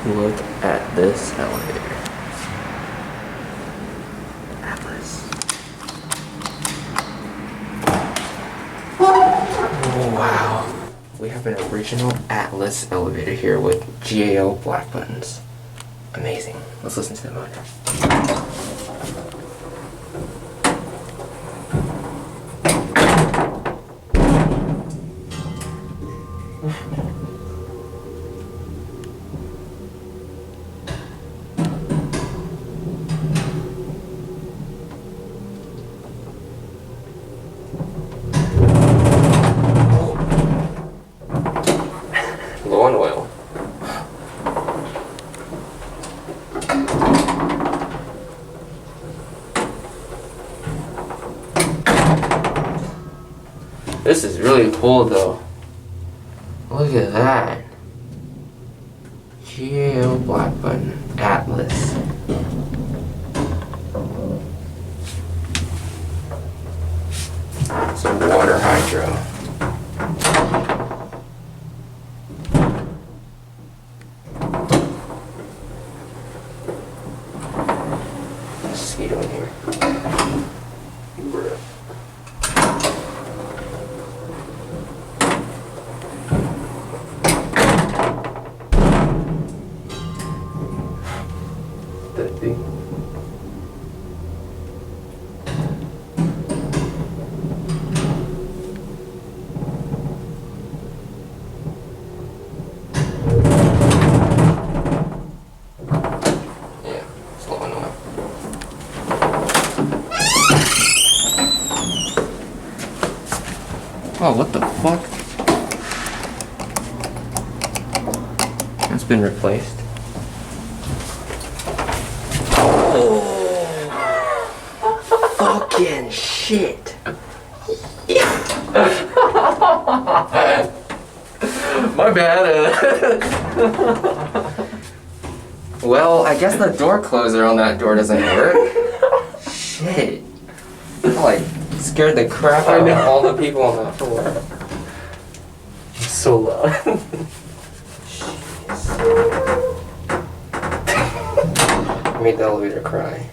Look at this elevator. Atlas. Oh, wow. We have an original Atlas elevator here with GAO black buttons. Amazing. Let's listen to the motor. Low on oil. This is really cool though. Look at that. GAO black button. Atlas. It's a water hydro. Mosquito in here. That thing. Yeah, slow on oil. Oh, what the fuck? That's been replaced. Oh, fucking shit. My bad. Well, I guess the door closer on that door doesn't work. Shit. Like, scared the crap out of all the people on that floor. It's so loud. Made the elevator cry.